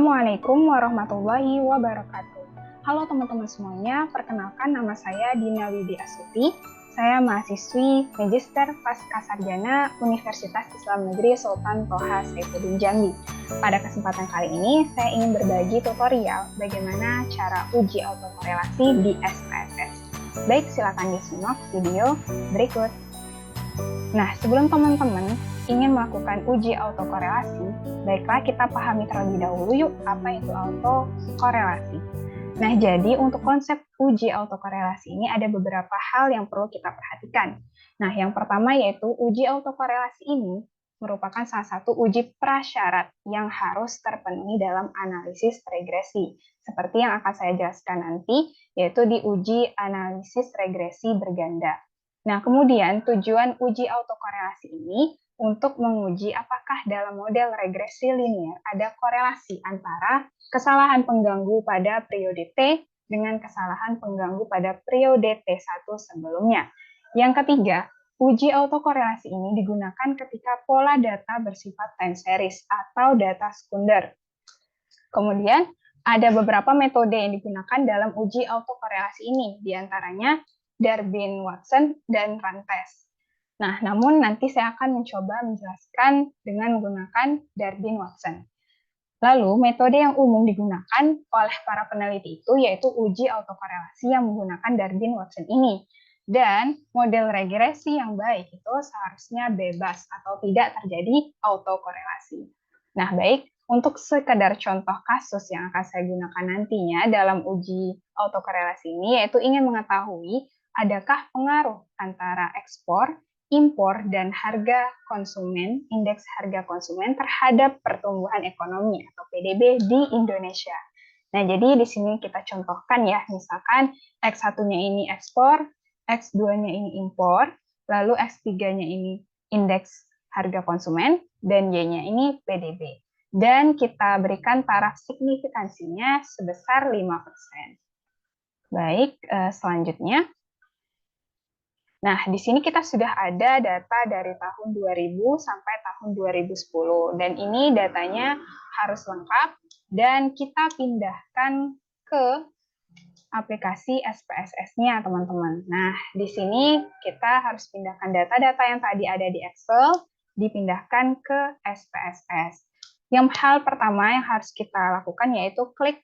Assalamualaikum warahmatullahi wabarakatuh. Halo teman-teman semuanya, perkenalkan nama saya Dina Widi Astuti. Saya mahasiswi Magister Pascasarjana Universitas Islam Negeri Sultan Toha Saifuddin Jambi. Pada kesempatan kali ini, saya ingin berbagi tutorial bagaimana cara uji autokorelasi di SPSS. Baik, silakan disimak video berikut. Nah, sebelum teman-teman ingin melakukan uji autokorelasi, baiklah kita pahami terlebih dahulu yuk apa itu autokorelasi. Nah, jadi untuk konsep uji autokorelasi ini ada beberapa hal yang perlu kita perhatikan. Nah, yang pertama yaitu uji autokorelasi ini merupakan salah satu uji prasyarat yang harus terpenuhi dalam analisis regresi. Seperti yang akan saya jelaskan nanti, yaitu di uji analisis regresi berganda. Nah, kemudian tujuan uji autokorelasi ini untuk menguji apakah dalam model regresi linear ada korelasi antara kesalahan pengganggu pada periode T dengan kesalahan pengganggu pada periode T1 sebelumnya. Yang ketiga, uji autokorelasi ini digunakan ketika pola data bersifat time series atau data sekunder. Kemudian, ada beberapa metode yang digunakan dalam uji autokorelasi ini, diantaranya Durbin-Watson dan Rantes. Nah, namun nanti saya akan mencoba menjelaskan dengan menggunakan Durbin-Watson. Lalu, metode yang umum digunakan oleh para peneliti itu yaitu uji autokorelasi yang menggunakan Durbin-Watson ini. Dan model regresi yang baik itu seharusnya bebas atau tidak terjadi autokorelasi. Nah, baik, untuk sekedar contoh kasus yang akan saya gunakan nantinya dalam uji autokorelasi ini yaitu ingin mengetahui adakah pengaruh antara ekspor, impor, dan harga konsumen, indeks harga konsumen terhadap pertumbuhan ekonomi atau PDB di Indonesia. Nah, jadi di sini kita contohkan ya, misalkan X1-nya ini ekspor, X2-nya ini impor, lalu X3-nya ini indeks harga konsumen, dan Y-nya ini PDB. Dan kita berikan taraf signifikansinya sebesar 5%. Baik, selanjutnya. Nah, di sini kita sudah ada data dari tahun 2000 sampai tahun 2010. Dan ini datanya harus lengkap dan kita pindahkan ke aplikasi SPSS-nya, teman-teman. Nah, di sini kita harus pindahkan data-data yang tadi ada di Excel, dipindahkan ke SPSS. Yang hal pertama yang harus kita lakukan yaitu klik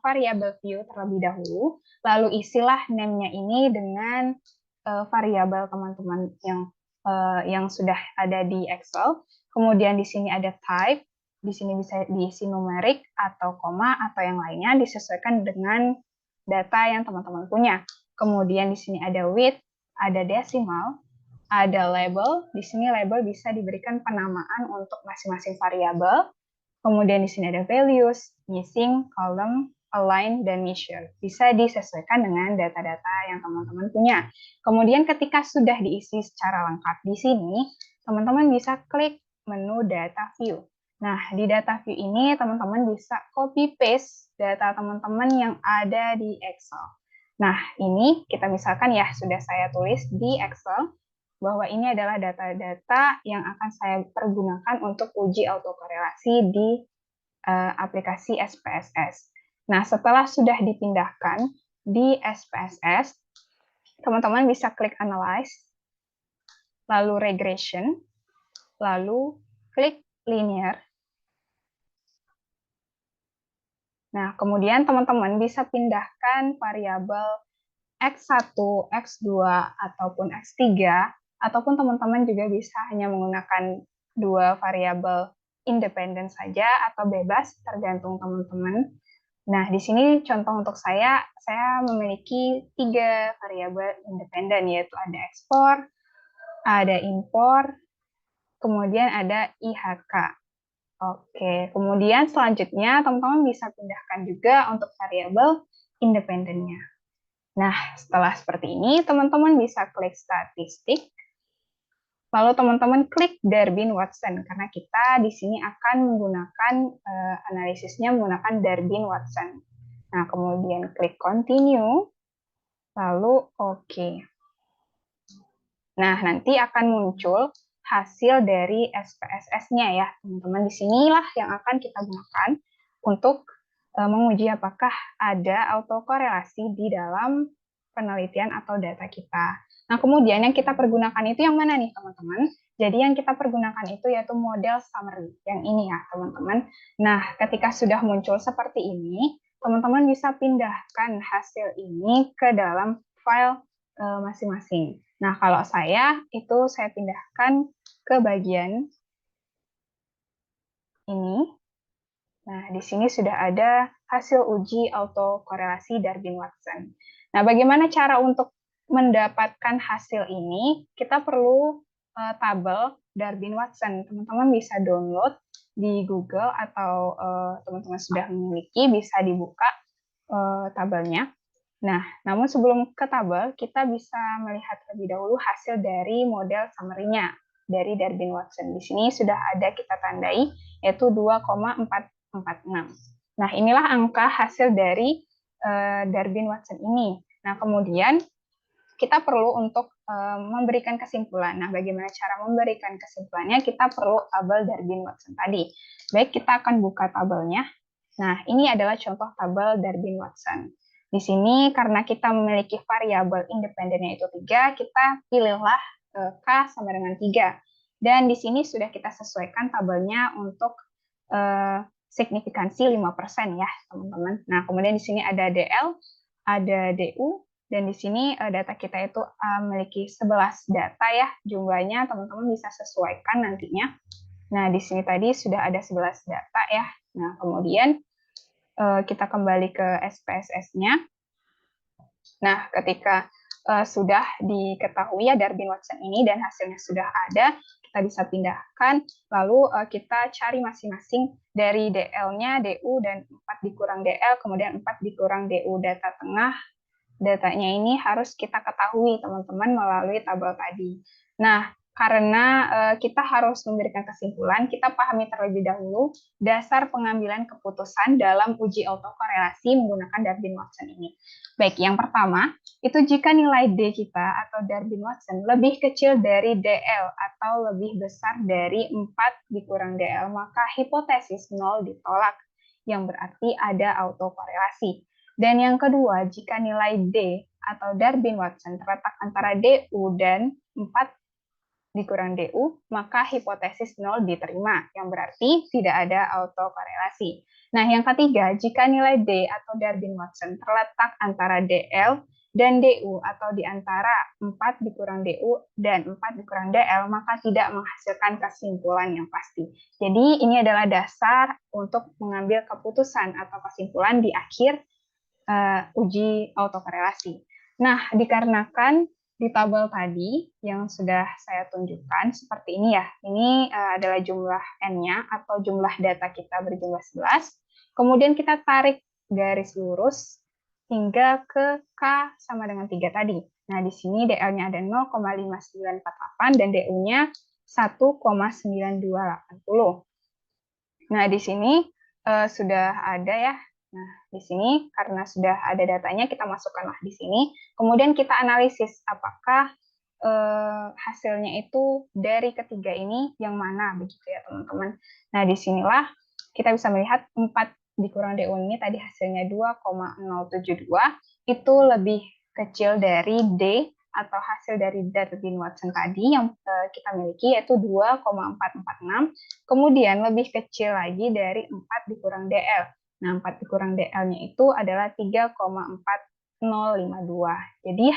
variable view terlebih dahulu, lalu isilah name-nya ini dengan variabel teman-teman yang sudah ada di Excel. Kemudian di sini ada type, di sini bisa diisi numerik atau koma atau yang lainnya disesuaikan dengan data yang teman-teman punya. Kemudian di sini ada width, ada decimal, ada label. Di sini label bisa diberikan penamaan untuk masing-masing variabel. Kemudian di sini ada values, missing, column, align, dan measure. Bisa disesuaikan dengan data-data yang teman-teman punya. Kemudian ketika sudah diisi secara lengkap di sini, teman-teman bisa klik menu data view. Nah, di data view ini teman-teman bisa copy-paste data teman-teman yang ada di Excel. Nah, ini kita misalkan ya, sudah saya tulis di Excel, bahwa ini adalah data-data yang akan saya pergunakan untuk uji autokorelasi di aplikasi SPSS. Nah, setelah sudah dipindahkan di SPSS, teman-teman bisa klik Analyze, lalu Regression, lalu klik Linear. Nah, kemudian teman-teman bisa pindahkan variabel X1, X2, ataupun X3, ataupun teman-teman juga bisa hanya menggunakan dua variabel independen saja atau bebas, tergantung teman-teman. Nah, di sini contoh untuk saya memiliki 3 variabel independen, yaitu ada ekspor, ada impor, kemudian ada IHK. Oke, kemudian selanjutnya teman-teman bisa pindahkan juga untuk variabel independennya. Nah, setelah seperti ini, teman-teman bisa klik statistik, lalu teman-teman klik Durbin-Watson, karena kita di sini akan menggunakan analisisnya menggunakan Durbin-Watson. Nah, kemudian klik continue, lalu OK. Nah, nanti akan muncul hasil dari SPSS-nya ya, teman-teman. Di sinilah yang akan kita gunakan untuk menguji apakah ada autokorelasi di dalam penelitian atau data kita. Nah, kemudian yang kita pergunakan itu yang mana nih, teman-teman? Jadi yang kita pergunakan itu yaitu model summary, yang ini ya, teman-teman. Nah, ketika sudah muncul seperti ini, teman-teman bisa pindahkan hasil ini ke dalam file masing-masing. Nah, kalau saya pindahkan ke bagian ini. Nah, di sini sudah ada hasil uji autokorelasi Darwin-Watson. Nah, bagaimana cara untuk mendapatkan hasil ini? Kita perlu tabel Darwin-Watson. Teman-teman bisa download di Google atau teman-teman sudah memiliki, bisa dibuka tabelnya. Nah, namun sebelum ke tabel, kita bisa melihat lebih dahulu hasil dari model summary-nya dari Darwin-Watson. Di sini sudah ada kita tandai, yaitu 2,446. Nah, inilah angka hasil dari Darwin-Watson ini. Nah, kemudian kita perlu untuk memberikan kesimpulan. Nah, bagaimana cara memberikan kesimpulannya? Kita perlu tabel Darwin-Watson tadi. Baik, kita akan buka tabelnya. Nah, ini adalah contoh tabel Darwin-Watson. Di sini karena kita memiliki variabel independennya itu 3, kita pilihlah K sama dengan 3. Dan di sini sudah kita sesuaikan tabelnya untuk signifikansi 5% ya, teman-teman. Nah, kemudian di sini ada DL, ada DU, dan di sini data kita itu memiliki 11 data ya, jumlahnya teman-teman bisa sesuaikan nantinya. Nah, di sini tadi sudah ada 11 data ya. Nah, kemudian kita kembali ke SPSS-nya. Nah, ketika sudah diketahui ya Darwin-Watson ini dan hasilnya sudah ada, kita bisa pindahkan, lalu kita cari masing-masing dari DL-nya, DU, dan 4 dikurang DL, kemudian 4 dikurang DU data tengah. Datanya ini harus kita ketahui, teman-teman, melalui tabel tadi. Nah, karena kita harus memberikan kesimpulan, kita pahami terlebih dahulu dasar pengambilan keputusan dalam uji autokorelasi menggunakan Darwin-Watson ini. Baik, yang pertama, itu jika nilai D kita atau Darwin-Watson lebih kecil dari DL atau lebih besar dari 4 dikurang DL, maka hipotesis 0 ditolak, yang berarti ada autokorelasi. Dan yang kedua, jika nilai D atau Darwin-Watson terletak antara DU dan 4 dikurang DU, maka hipotesis 0 diterima, yang berarti tidak ada autokorelasi. Nah, yang ketiga, jika nilai D atau Darwin-Watson terletak antara DL dan DU atau di antara 4 dikurang DU dan 4 dikurang DL, maka tidak menghasilkan kesimpulan yang pasti. Jadi, ini adalah dasar untuk mengambil keputusan atau kesimpulan di akhir uji autokorelasi. Nah, dikarenakan di tabel tadi yang sudah saya tunjukkan seperti ini ya, ini adalah jumlah N-nya atau jumlah data kita berjumlah 11, kemudian kita tarik garis lurus hingga ke K sama dengan 3 tadi. Nah, di sini DL-nya ada 0,5948 dan DU-nya 1,9280. Nah, di sini sudah ada ya. Nah, di sini karena sudah ada datanya, kita masukkanlah di sini. Kemudian kita analisis apakah hasilnya itu dari ketiga ini yang mana, begitu ya teman-teman. Nah, disinilah kita bisa melihat 4 dikurang DU ini tadi hasilnya 2,072, itu lebih kecil dari D atau hasil dari Darwin-Watson tadi yang kita miliki, yaitu 2,446. Kemudian lebih kecil lagi dari 4 dikurang DL. Nah, 4 dikurang DL-nya itu adalah 3,4052. Jadi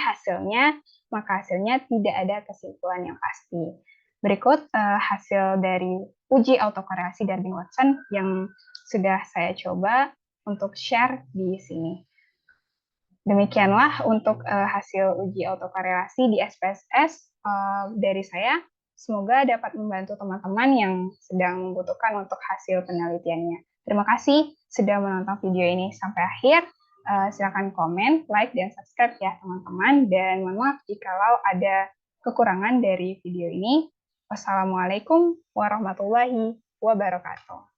maka hasilnya tidak ada kesimpulan yang pasti. Berikut hasil dari uji autokorelasi Darwin-Watson yang sudah saya coba untuk share di sini. Demikianlah untuk hasil uji autokorelasi di SPSS dari saya. Semoga dapat membantu teman-teman yang sedang membutuhkan untuk hasil penelitiannya. Terima kasih sudah menonton video ini sampai akhir. Silakan komen, like, dan subscribe ya teman-teman. Dan mohon maaf jikalau ada kekurangan dari video ini. Wassalamualaikum warahmatullahi wabarakatuh.